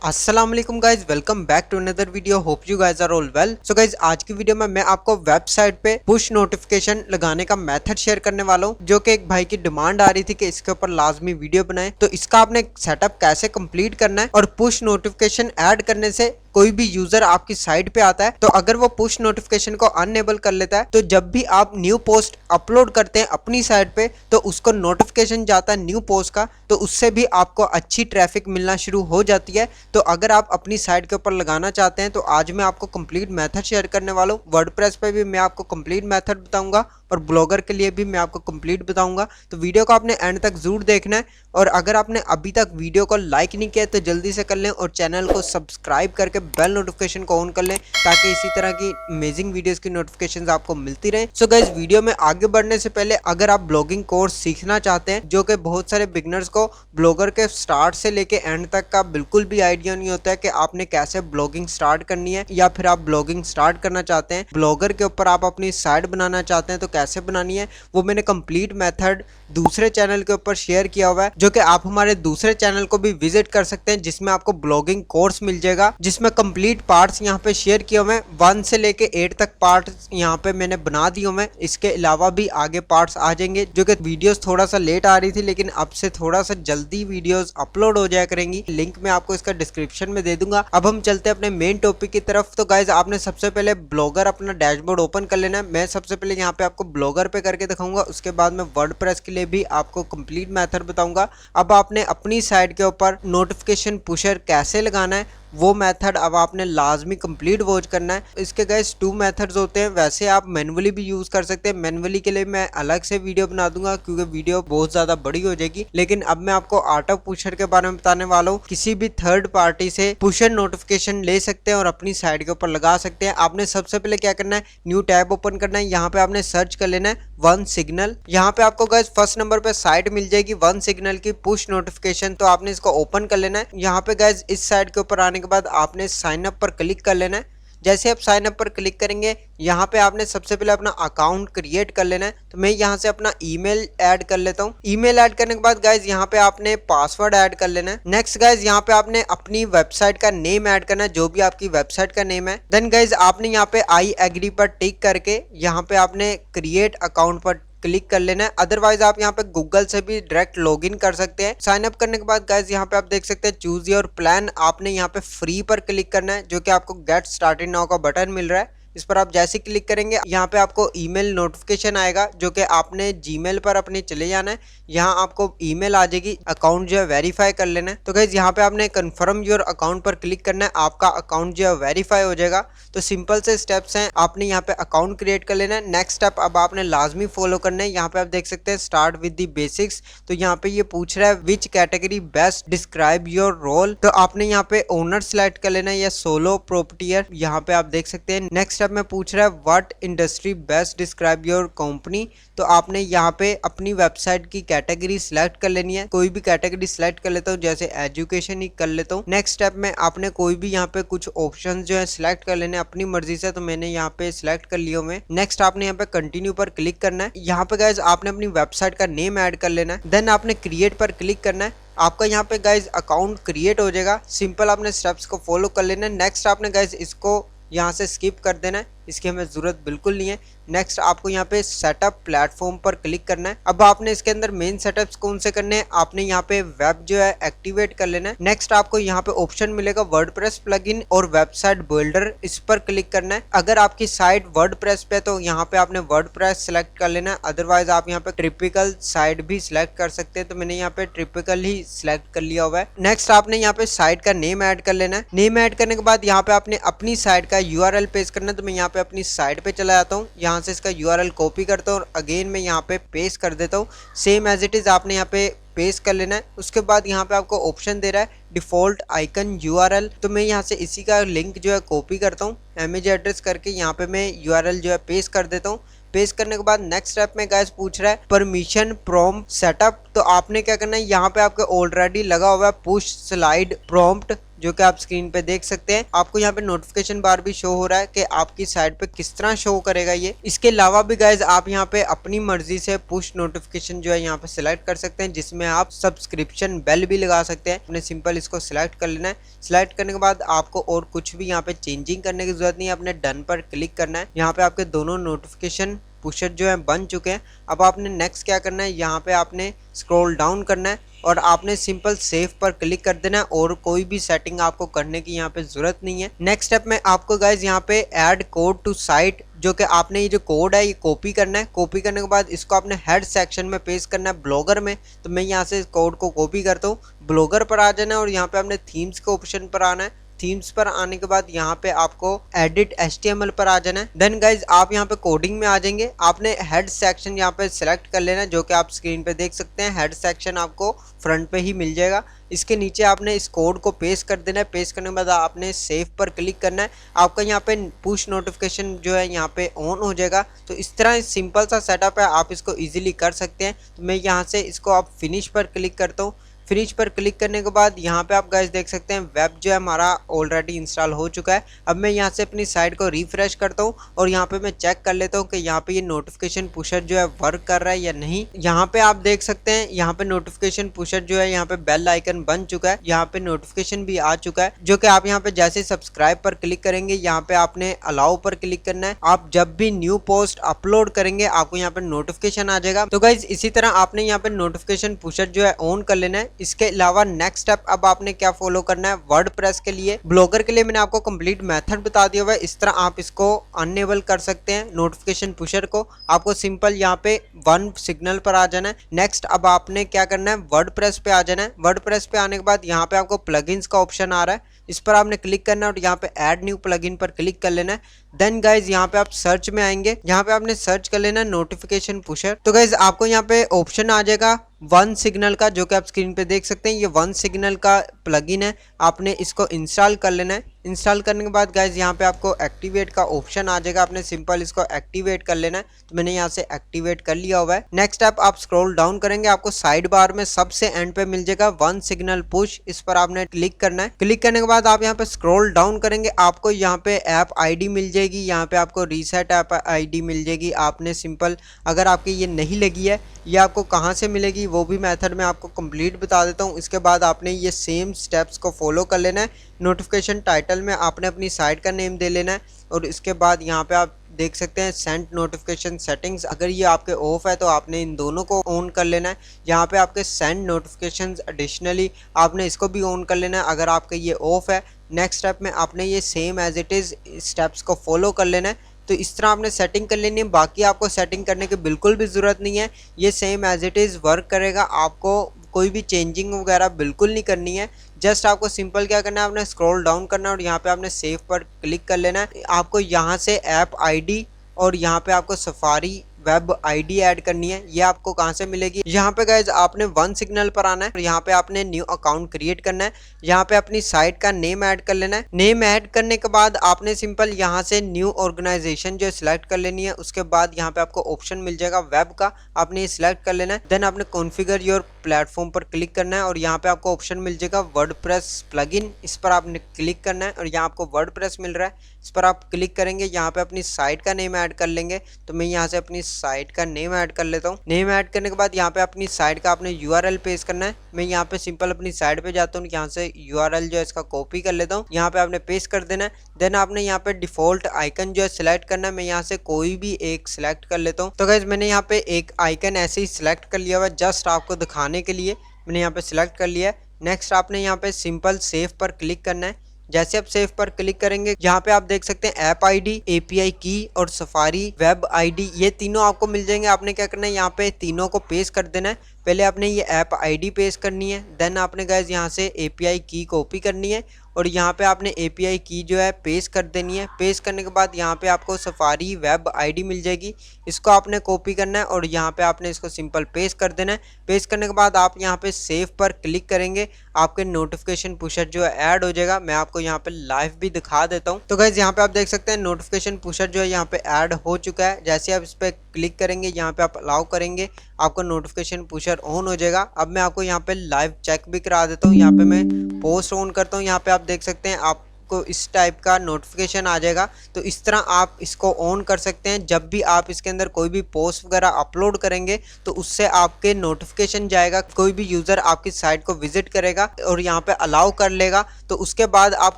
अस्सलाम वालेकुम guys, welcome back to another video. Hope you guys are all well. So guys, आज की video में मैं आपको वेबसाइट पे पुश नोटिफिकेशन लगाने का मेथड शेयर करने वाला हूँ, जो कि एक भाई की डिमांड आ रही थी कि इसके ऊपर लाजमी वीडियो बनाए। तो इसका आपने सेटअप कैसे कंप्लीट करना है और पुश नोटिफिकेशन ऐड करने से कोई भी यूजर आपकी साइट पे आता है तो अगर वो पुश नोटिफिकेशन को अनएबल कर लेता है तो जब भी आप न्यू पोस्ट अपलोड करते हैं अपनी साइट पे तो उसको नोटिफिकेशन जाता है न्यू पोस्ट का, तो उससे भी आपको अच्छी ट्रैफिक मिलना शुरू हो जाती है। तो अगर आप अपनी साइट के ऊपर लगाना चाहते हैं तो आज मैं आपको कंप्लीट मेथड शेयर करने वाला हूँ। वर्डप्रेस पे भी मैं आपको कंप्लीट मेथड बताऊंगा और ब्लॉगर के लिए भी मैं आपको कंप्लीट बताऊंगा। तो वीडियो को आपने एंड तक जरूर देखना है और अगर आपने अभी तक वीडियो को लाइक नहीं किया तो जल्दी से कर लें और चैनल को सब्सक्राइब करके बेल नोटिफिकेशन को ऑन कर लें ताकि इसी तरह की अमेजिंग वीडियोस की नोटिफिकेशंस आपको मिलती रहे। सो गाइस, वीडियो में आगे बढ़ने से पहले अगर आप ब्लॉगिंग कोर्स सीखना चाहते हैं, जो कि बहुत सारे बिगनर्स को ब्लॉगर के स्टार्ट से लेके एंड तक का बिल्कुल भी आइडिया नहीं होता है कि आपने कैसे ब्लॉगिंग स्टार्ट करनी है, या फिर आप ब्लॉगिंग स्टार्ट करना चाहते हैं, ब्लॉगर के ऊपर आप अपनी साइट बनाना चाहते हैं तो कैसे बनानी है, वो मैंने कंप्लीट मेथड दूसरे चैनल के ऊपर शेयर किया हुआ है, जो कि आप हमारे दूसरे चैनल को भी विजिट कर सकते हैं, जिसमें आपको ब्लॉगिंग कोर्स मिल जाएगा, जिसमें कंप्लीट पार्ट्स यहाँ पे शेयर किए हुए हैं। 1 से लेके 8 तक पार्ट्स यहाँ पे मैंने बना दिए हुए हैं। इसके अलावा भी आगे पार्ट्स आ जाएंगे, जो कि वीडियोस थोड़ा सा लेट आ रही थी लेकिन अब से थोड़ा सा जल्दी वीडियोस अपलोड हो जाया करेंगी। लिंक मैं आपको इसका डिस्क्रिप्शन में दे दूंगा। अब हम चलते हैं अपने मेन टॉपिक की तरफ। तो गाइज, आपने सबसे पहले ब्लॉगर अपना डैशबोर्ड ओपन कर लेना है। मैं सबसे पहले यहाँ पे आपको ब्लॉगर पे करके दिखाऊंगा, उसके बाद मैं वर्डप्रेस के लिए भी आपको कंप्लीट मेथड बताऊंगा। अब आपने अपनी साइट के ऊपर नोटिफिकेशन पुशर कैसे लगाना है वो मेथड अब आपने लाजमी कंप्लीट वॉच करना है। इसके गाइस 2 मेथड्स होते हैं, वैसे आप मैनुअली भी यूज कर सकते हैं। मैनुअली के लिए मैं अलग से वीडियो बना दूंगा क्योंकि वीडियो बहुत ज्यादा बड़ी हो जाएगी, लेकिन अब मैं आपको ऑटो पुशर के बारे में बताने वाला हूँ। किसी भी थर्ड पार्टी से पुशर नोटिफिकेशन ले सकते हैं और अपनी साइट के ऊपर लगा सकते हैं। आपने सबसे पहले क्या करना है, न्यू टैब ओपन करना है। यहाँ पे आपने सर्च कर लेना है वन सिग्नल। यहाँ पे आपको गाइस फर्स्ट नंबर पे साइट मिल जाएगी वन सिग्नल की पुश नोटिफिकेशन, तो आपने इसको ओपन कर लेना है। यहाँ पे गाइस इस साइट के ऊपर आने के बाद आपने साइन अप पर क्लिक कर लेना है। जैसे आप साइन अप पर क्लिक करेंगे, यहाँ पे आपने सबसे पहले अपना अकाउंट क्रिएट कर लेना है। तो मैं यहाँ से अपना ईमेल ऐड कर लेता हूँ। ईमेल ऐड करने के बाद गाइज यहाँ पे आपने पासवर्ड ऐड कर लेना है। नेक्स्ट गाइज यहाँ पे आपने अपनी वेबसाइट का नेम ऐड करना है, जो भी आपकी वेबसाइट का नेम है। देन गाइज आपने यहाँ पे आई एग्री पर टिक करके यहाँ पे आपने क्रिएट अकाउंट पर क्लिक कर लेना है। अदरवाइज आप यहाँ पे गूगल से भी डायरेक्ट लॉगिन कर सकते हैं। साइन अप करने के बाद गाइज यहाँ पे आप देख सकते हैं चूज योर प्लान। आपने यहाँ पे फ्री पर क्लिक करना है, जो कि आपको गेट स्टार्टेड नाउ का बटन मिल रहा है। इस पर आप जैसे क्लिक करेंगे यहाँ पे आपको ईमेल नोटिफिकेशन आएगा, जो कि आपने जीमेल पर अपने चले जाना है। यहाँ आपको ईमेल आ जाएगी, अकाउंट जो है वेरीफाई कर लेना है। तो गाइज यहाँ पे आपने कंफर्म योर अकाउंट पर क्लिक करना है, आपका अकाउंट जो है वेरीफाई हो जाएगा। तो सिंपल से स्टेप्स हैं, आपने यहाँ पे अकाउंट क्रिएट कर लेना है। नेक्स्ट स्टेप अब आपने लाजमी फॉलो करना है। यहाँ पे आप देख सकते हैं स्टार्ट विद द बेसिक्स। तो यहाँ पे ये पूछ रहा है which category best describe your role. तो आपने यहाँ पे ओनर सेलेक्ट कर लेना है या सोलो प्रोप्राइटर, यहाँ पे आप देख सकते हैं। नेक्स्ट स्टेप में पूछ रहा है what industry best describe your company. तो आपने यहाँ पे अपनी वेबसाइट की कैटेगरी सिलेक्ट कर लेनी है। कोई भी कैटेगरी सिलेक्ट कर लेता हूँ, जैसे एजुकेशन ही कर लेता हूँ। नेक्स्ट स्टेप में आपने कोई भी यहाँ पे कुछ ऑप्शन जो है सिलेक्ट कर लेने अपनी मर्जी से, तो मैंने यहाँ पे सिलेक्ट कर लिया हूँ। नेक्स्ट आपने यहाँ पे कंटिन्यू पर क्लिक करना है। यहाँ पे गाइज आपने अपनी वेबसाइट का नेम ऐड कर लेना है। देन आपने क्रिएट पर क्लिक करना है। आपका यहाँ पे गाइज अकाउंट क्रिएट हो जाएगा। सिंपल आपने स्टेप्स को फॉलो कर लेना है। नेक्स्ट आपने गाइज इसको यहाँ से स्किप कर देना है, इसकी हमें जरूरत बिल्कुल नहीं है। नेक्स्ट आपको यहाँ पे सेटअप प्लेटफॉर्म पर क्लिक करना है। अब आपने इसके अंदर मेन सेटअप्स कौन से करने हैं, आपने यहाँ पे वेब जो है एक्टिवेट कर लेना है। नेक्स्ट आपको यहाँ पे ऑप्शन मिलेगा वर्डप्रेस प्लगइन और वेबसाइट बिल्डर, इस पर क्लिक करना है। अगर आपकी साइट वर्डप्रेस पे तो यहाँ पे आपने वर्डप्रेस सेलेक्ट कर लेना है, अदरवाइज आप यहाँ पे ट्रिपिकल साइट भी सिलेक्ट कर सकते हैं। तो मैंने यहाँ पे ट्रिपिकल ही सिलेक्ट कर लिया हुआ है। नेक्स्ट आपने यहाँ पे साइट का नेम ऐड कर लेना है। नेम ऐड करने के बाद यहाँ पे आपने अपनी साइट का यूआरएल पेस्ट करना है। तो मैं यहाँ पे अपनी साइट पे चला जाता हूँ, यहाँ से इसका यूआरएल कॉपी करता हूँ और अगेन मैं यहाँ पे पेस्ट कर देता हूँ। सेम एज इट इज आपने यहाँ पे पेस्ट कर लेना है। उसके बाद यहाँ पे आपको ऑप्शन दे रहा है डिफॉल्ट आइकन यूआरएल। तो मैं यहाँ से इसी का लिंक जो है कॉपी करता हूँ, इमेज एड्रेस करके यहाँ पे मैं यूआरएल जो है पेस्ट कर देता हूँ। पेस्ट करने के बाद नेक्स्ट स्टेप में गाइस पूछ रहा है परमिशन प्रॉम्प्ट सेटअप। तो आपने क्या करना है, यहाँ पे आपके ऑलरेडी लगा हुआ है पुश स्लाइड प्रॉम्प्ट, जो कि आप स्क्रीन पे देख सकते हैं। आपको यहाँ पे नोटिफिकेशन बार भी शो हो रहा है कि आपकी साइड पे किस तरह शो करेगा ये। इसके अलावा भी गाइज आप यहाँ पे अपनी मर्जी से पुश नोटिफिकेशन जो है यहाँ पे सिलेक्ट कर सकते हैं, जिसमें आप सब्सक्रिप्शन बेल भी लगा सकते हैं। अपने सिंपल इसको सिलेक्ट कर लेना है। सिलेक्ट करने के बाद आपको और कुछ भी यहाँ पे चेंजिंग करने की जरूरत नहीं है, अपने डन पर क्लिक करना है। यहाँ पे आपके दोनों नोटिफिकेशन पुशर जो है बन चुके हैं। अब आपने नेक्स्ट क्या करना है, यहाँ पे आपने स्क्रॉल डाउन करना है और आपने सिंपल सेव पर क्लिक कर देना है और कोई भी सेटिंग आपको करने की यहाँ पे जरूरत नहीं है। नेक्स्ट स्टेप में आपको गाइज यहाँ पे ऐड कोड टू साइट, जो कि आपने ये जो कोड है ये कॉपी करना है। कॉपी करने के बाद इसको आपने हेड सेक्शन में पेस्ट करना है ब्लॉगर में। तो मैं यहाँ से इस कोड को कॉपी करता हूँ, ब्लॉगर पर आ जाना है और यहाँ पे आपने थीम्स के ऑप्शन पर आना है। थीम्स पर आने के बाद यहाँ पे आपको एडिट HTML पर आ जाना है। देन गाइज आप यहाँ पे कोडिंग में आ जाएंगे। आपने हेड सेक्शन यहाँ पे सिलेक्ट कर लेना है, जो कि आप स्क्रीन पे देख सकते हैं। हेड सेक्शन आपको फ्रंट पे ही मिल जाएगा। इसके नीचे आपने इस कोड को पेस्ट कर देना है। पेस्ट करने के बाद आपने सेव पर क्लिक करना है। आपका यहाँ पे पुश नोटिफिकेशन जो है यहाँ पे ऑन हो जाएगा। तो इस तरह सिंपल सा सेटअप है, आप इसको इजीली कर सकते हैं। तो मैं यहाँ से इसको आप फिनिश पर क्लिक करता हूँ। फिनिश पर क्लिक करने के बाद यहाँ पे आप गाइस देख सकते हैं वेब जो है हमारा ऑलरेडी इंस्टॉल हो चुका है। अब मैं यहाँ से अपनी साइट को रिफ्रेश करता हूँ और यहाँ पे मैं चेक कर लेता हूँ कि यहाँ पे ये नोटिफिकेशन पुशर जो है वर्क कर रहा है या नहीं। यहाँ पे आप देख सकते हैं यहाँ पे नोटिफिकेशन पुशर जो है यहाँ पे बेल आइकन बन चुका है। यहाँ पे नोटिफिकेशन भी आ चुका है, जो कि आप यहाँ पे जैसे सब्सक्राइब पर क्लिक करेंगे यहाँ पे आपने अलाउ पर क्लिक करना है। आप जब भी न्यू पोस्ट अपलोड करेंगे आपको यहाँ पे नोटिफिकेशन आ जाएगा। तो गाइज इसी तरह आपने यहाँ पे नोटिफिकेशन पुशर जो है ऑन कर लेना है। इसके अलावा नेक्स्ट स्टेप अब आपने क्या फॉलो करना है, वर्डप्रेस के लिए ब्लॉगर के लिए मैंने आपको कंप्लीट मेथड बता दिया हुआ है। इस तरह आप इसको अनेबल कर सकते हैं नोटिफिकेशन पुशर को। आपको सिंपल यहाँ पे वन सिग्नल पर आ जाना है। नेक्स्ट अब आपने क्या करना है, वर्डप्रेस पे आ जाना है। वर्डप्रेस पे आने के बाद यहाँ पे आपको प्लगइन्स का ऑप्शन आ रहा है, इस पर आपने क्लिक करना है और यहाँ पे ऐड न्यू प्लगइन पर क्लिक कर लेना है। देन गाइज यहाँ पे आप सर्च में आएंगे, यहाँ पे आपने सर्च कर लेना नोटिफिकेशन पुशर। तो गाइज आपको यहाँ पे ऑप्शन आ जाएगा वन सिग्नल का, जो कि आप स्क्रीन पे देख सकते हैं। ये वन सिग्नल का प्लगइन है, आपने इसको इंस्टॉल कर लेना है। इंस्टॉल करने के बाद गाइज यहाँ पे आपको एक्टिवेट का ऑप्शन आ जाएगा, आपने सिंपल इसको एक्टिवेट कर लेना है। तो मैंने यहाँ से एक्टिवेट कर लिया हुआ है। नेक्स्ट स्टेप आप स्क्रॉल डाउन करेंगे, आपको साइड बार में सबसे एंड पे मिल जाएगा वन सिग्नल पुश, इस पर आपने क्लिक करना है। क्लिक करने के बाद आप यहाँ पे स्क्रॉल डाउन करेंगे, आपको यहाँ पे ऐप ID मिल जाएगी। यहाँ पे आपको रीसेट ऐप ID मिल जाएगी। आपने सिंपल अगर आपकी ये नहीं लगी है, ये आपको कहाँ से मिलेगी वो भी मेथड मैं आपको कंप्लीट बता देता हूँ। इसके बाद आपने ये सेम स्टेप्स को फॉलो कर लेना है। नोटिफिकेशन टाइटल में आपने अपनी साइट का नेम दे लेना है और इसके बाद यहाँ पे आप देख सकते हैं सेंड नोटिफिकेशन सेटिंग्स, अगर ये आपके ऑफ है तो आपने इन दोनों को ऑन कर लेना है। यहाँ पे आपके सेंड नोटिफिकेशंस एडिशनली आपने इसको भी ऑन कर लेना है अगर आपका ये ऑफ है। नेक्स्ट स्टेप में आपने ये same as it is steps को फॉलो कर लेना है। तो इस तरह आपने सेटिंग कर लेनी है, बाकी आपको सेटिंग करने की बिल्कुल भी ज़रूरत नहीं है, ये same as it is work करेगा। आपको कोई भी चेंजिंग वगैरह बिल्कुल नहीं करनी है। जस्ट आपको सिंपल क्या करना है, आपने स्क्रॉल डाउन करना है और यहाँ पे आपने सेव पर क्लिक कर लेना है। आपको यहाँ से ऐप ID और यहाँ पे आपको सफारी वेब ID ऐड करनी है। ये आपको कहाँ से मिलेगी, यहाँ पे गाइज आपने वन सिग्नल पर आना है और यहाँ पे आपने न्यू अकाउंट क्रिएट करना है। यहाँ पे अपनी साइट का नेम ऐड कर लेना है। नेम ऐड करने के बाद आपने सिंपल यहाँ से न्यू ऑर्गेनाइजेशन जो सिलेक्ट कर लेनी है। उसके बाद यहाँ पे आपको ऑप्शन मिल जाएगा वेब का, आपने ये सिलेक्ट कर लेना है। देन आपने कॉन्फ़िगर योर प्लेटफॉर्म पर क्लिक करना है और यहाँ पे आपको ऑप्शन मिल जाएगा वर्डप्रेस प्लगइन, इस पर आपने क्लिक करना है और यहाँ आपको वर्डप्रेस मिल रहा है, इस पर आप क्लिक करेंगे। यहाँ पे अपनी साइट का नेम ऐड कर लेंगे। तो मैं यहाँ से अपनी साइट का नेम ऐड कर लेता हूँ। नेम ऐड करने के बाद यहाँ पे अपनी साइट का आपने URL पेस्ट करना है। मैं यहाँ पे सिंपल अपनी साइट पे जाता हूँ, यहाँ से URL जो है इसका कॉपी कर लेता हूँ, यहाँ पे आपने पेस्ट कर देना है। देन आपने यहाँ पे डिफॉल्ट आइकन जो है सिलेक्ट करना है। मैं यहाँ से कोई भी एक सिलेक्ट कर लेता हूँ। तो गाइस मैंने यहाँ पे एक आइकन ऐसे ही सिलेक्ट कर लिया हुआ है, जस्ट आपको दिखाने के लिए मैंने यहाँ पे सिलेक्ट कर लिया है। नेक्स्ट आपने यहाँ पे सिंपल सेव पर क्लिक करना है। जैसे आप सेव पर क्लिक करेंगे यहाँ पे आप देख सकते हैं ऐप ID, API की और सफारी वेब ID, ये तीनों आपको मिल जाएंगे। आपने क्या करना है, यहाँ पे तीनों को पेस्ट कर देना है। पहले आपने ये ऐप ID पेस्ट करनी है, देन आपने गाइस यहाँ से API की कॉपी करनी है और यहाँ पे आपने API की जो है पेस्ट कर देनी है। पेस्ट करने के बाद यहाँ पे आपको सफारी वेब ID मिल जाएगी, इसको आपने कॉपी करना है और यहाँ पे आपने इसको सिंपल पेस्ट कर देना है। पेस्ट करने के बाद आप यहाँ पे सेव पर क्लिक करेंगे, आपके नोटिफिकेशन पुशर जो है ऐड हो जाएगा। मैं आपको यहाँ पे लाइव भी दिखा देता हूँ। तो गाइस यहाँ पे आप देख सकते हैं नोटिफिकेशन पुशर जो है यहाँ पे ऐड हो चुका है। जैसे आप इस पर क्लिक करेंगे, यहाँ पे आप अलाउ करेंगे, आपको नोटिफिकेशन पुशर ऑन हो जाएगा। अब मैं आपको यहाँ पे लाइव चेक भी करा देता हूँ। यहाँ पे मैं पोस्ट ऑन करता हूँ, यहाँ पे आप आप देख सकते हैं आप को इस टाइप का नोटिफिकेशन आ जाएगा। तो इस तरह आप इसको ऑन कर सकते हैं। जब भी आप इसके अंदर कोई भी पोस्ट वगैरह अपलोड करेंगे तो उससे आपके नोटिफिकेशन जाएगा। कोई भी यूजर आपकी साइट को विजिट करेगा और यहाँ पे अलाउ कर लेगा तो उसके बाद आप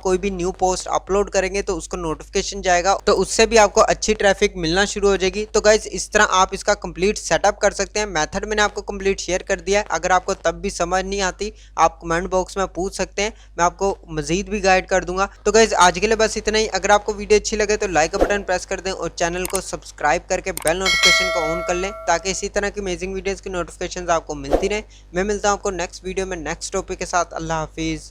कोई भी न्यू पोस्ट अपलोड करेंगे तो उसको नोटिफिकेशन जाएगा, तो उससे भी आपको अच्छी ट्रैफिक मिलना शुरू हो जाएगी। तो गाइज इस तरह आप इसका कंप्लीट सेटअप कर सकते हैं। मेथड मैंने आपको कंप्लीट शेयर कर दिया है। अगर आपको तब भी समझ नहीं आती आप कमेंट बॉक्स में पूछ सकते हैं, मैं आपको मजीद भी गाइड कर दूंगा। तो गाइज आज के लिए बस इतना ही। अगर आपको वीडियो अच्छी लगे तो लाइक का बटन प्रेस कर दें और चैनल को सब्सक्राइब करके बेल नोटिफिकेशन को ऑन कर लें ताकि इसी तरह की अमेजिंग वीडियोस की नोटिफिकेशन आपको मिलती रहे। मैं मिलता हूं आपको नेक्स्ट वीडियो में नेक्स्ट टॉपिक के साथ। अल्लाह हाफिज़।